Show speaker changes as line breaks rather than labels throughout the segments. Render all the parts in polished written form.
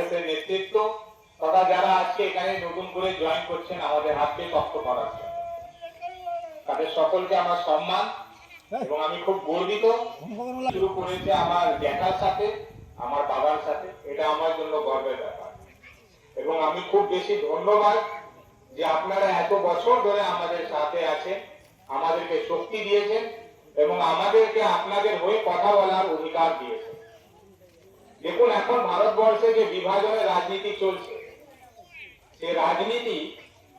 কংগ্রেসের নেতৃত্ব তথা যারা আজকে এখানে নতুন করে জয়েন করছেন আমাদের হাতকে শক্ত করার জন্য, তাদের সকলকে আমার সম্মান এবং আমি খুব গর্বিত। শুরু করেছে আমার জ্যাঠার সাথে, আমার বাবার সাথে, এটা আমার জন্য গর্বের ব্যাপার এবং আমি খুব বেশি ধন্যবাদ যে আপনারা এত বছর ধরে আমাদের সাথে আছেন, আমাদেরকে শক্তি দিয়েছেন এবং আমাদেরকে আপনাদের হয়ে কথা বলার অধিকার দিয়েছেন। দেখুন, এখন ভারতবর্ষে যে বিভাজনের রাজনীতি চলছে, সে রাজনীতি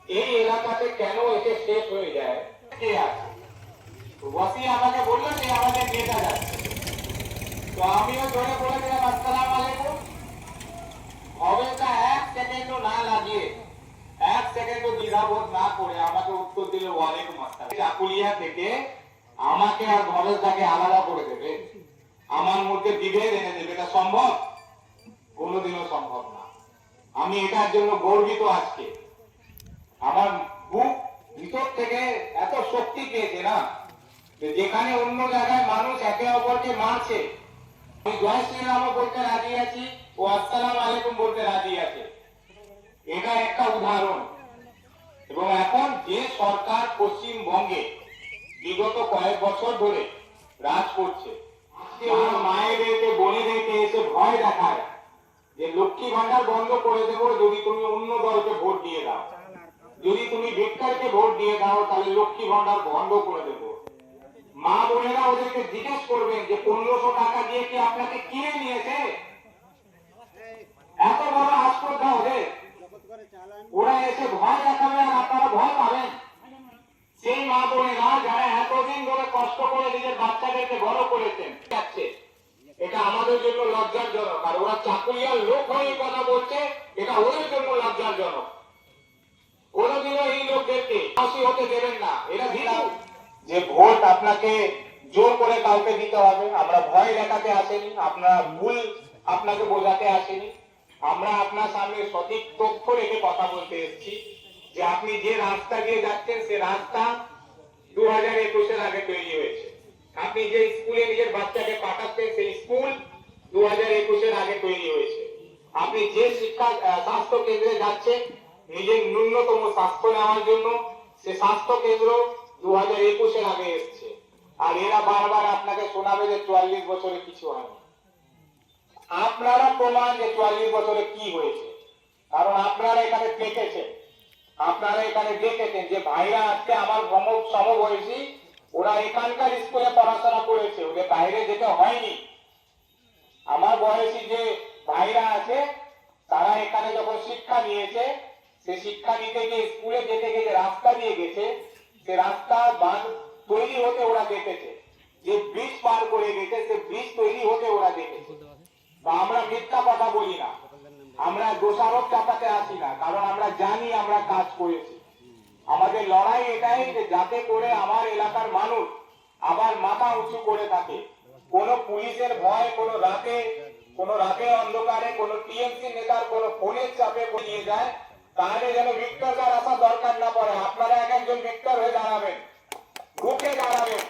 এই এলাকাতে কেন এসে শেষ হয়ে যায়, কে আছে? ওয়াসি আমাকে বললো যে আমাদের নেতা যাচ্ছে, তো আমিও জোরে বলে দিলাম আসসালাম আলাইকুম। অবেতা এক সেকেন্ডও না লাগিয়ে, এক সেকেন্ডও দ্বিধাবোধ না করে আমাকে উত্তর দিল ওয়ালাইকুম আসসালাম। চাকুলিয়া থেকে আমাকে আর ভরসদাকে আলাদা করে দেবে, আমার মধ্যে বিভেদ এনে দেবে, এটা সম্ভব? কোনোদিনও সম্ভব না। আমি এটার জন্য গর্বিত। আজকে আমার বুক ভিতর থেকে এত শক্তি পেয়েছে না, যেখানে অন্য জায়গায় মানুষ একে অপরকে মারছে, আমি জয় শ্রীরামও বলতে রাজি আছি ও আসসালাম আলাইকুম বলতে রাজি আছে। এটা একটা উদাহরণ। এবং এখন যে সরকার পশ্চিমবঙ্গে বিগত কয়েক বছর ধরে রাজ করছে, মায়েদেরকে বোনেদেরকে এসে ভয় দেখায় যে লক্ষ্মী ভান্ডার বন্ধ করে দেবো যদি তুমি অন্য দলকে ভোট দিয়ে দাও, যদি তুমি ভিক্ষারকে ভোট দিয়ে দাও তাহলে লক্ষ্মী ভান্ডার বন্ধ করে দেবো। মা বোনেরা ওদেরকে জিজ্ঞেস করবেন যে 1500 টাকা দিয়ে কি আপনাকে কিনে নিয়েছে? এত বড় আস্পর্ধা ওদের। ওরা এসে ভয় দেখাবে আর আপনারা ভয় পাবেন। সেই মা বোনেরা যারা এতদিন ধরে কষ্ট করে নিজের বাচ্চাদেরকে বড় করেছেন, এটা আমাদের জন্য লজ্জাজনক। আর ওরা চাকুলিয়ার লোক হয়ে কথা বলছে, এটা ওদের জন্য লজ্জাজনক। কোনদিনও এই লোকদেরকে ফাঁসি হতে দেবেন না। এরা দিলাম যে ভোট আপনাকে জোর করে কাউকে দিতে হবে, আমরা ভয় দেখাতে আসেনি, আপনারা ভুল আপনাকে বোঝাতে আসেনি। আমরা আপনার সামনে সঠিক তথ্য রেখে কথা বলতে এসেছি যে আপনি যে রাস্তা দিয়ে যাচ্ছেন সে রাস্তা 2021-এর আগে তৈরি হয়েছে। আপনি যে স্কুলে নিজের বাচ্চাকে পাঠাচ্ছেন সেই স্কুল 2021-এর আগে তৈরি হয়েছে। আপনি যে শিক্ষা স্বাস্থ্য কেন্দ্রে যাচ্ছেন নিজের ন্যূনতম স্বাস্থ্য নেওয়ার জন্য, সে স্বাস্থ্য কেন্দ্র 2021-এর আগে এসছে। আর এরা বারবার আপনাকে শোনাবে যে 44 বছরে কিছু হয়নি। আপনারা প্রমাণ যে 44 বছরে কি হয়েছে, কারণ আপনারা এখানে থেকেছেন, আপনারা এখানে দেখেছেন যে ভাইরা আজকে আমার সমবয়সী, ওরা এখানকার স্কুলে পড়াশোনা করেছে, ওদের বাইরে যেতে হয়নি। আমার বয়সী যে ভাইরা আছে তারা এখানে যখন শিক্ষা নিয়েছে, সে শিক্ষা নিতে গিয়ে স্কুলে যেতে গিয়ে যে রাস্তা দিয়ে গেছে, সে রাস্তা তৈরি হতে ওরা দেখেছে, যে ব্রিজ পার করে গেছে সে ব্রিজ তৈরি হতে ওরা দেখেছে। আমরা মিথ্যা কথা বলি না, আমরা দোষারোপ চাপাতে আসি না, কারণ আমরা জানি আমরা কাজ করেছি। আমাদের লড়াই এটাই যে যাতে করে আমার এলাকার মানুষ আবার মাথা উঁচু করে থাকে, কোন পুলিশের ভয়, কোন রাতে অন্ধকারে কোন টিএমসি নেতার কোন ফোনের চাপে নিয়ে যায়, তাহলে যেন ভিক্টর আসার দরকার না পড়ে। আপনারা এক একজন ভিক্টর হয়ে দাঁড়াবেন, রুখে দাঁড়াবেন।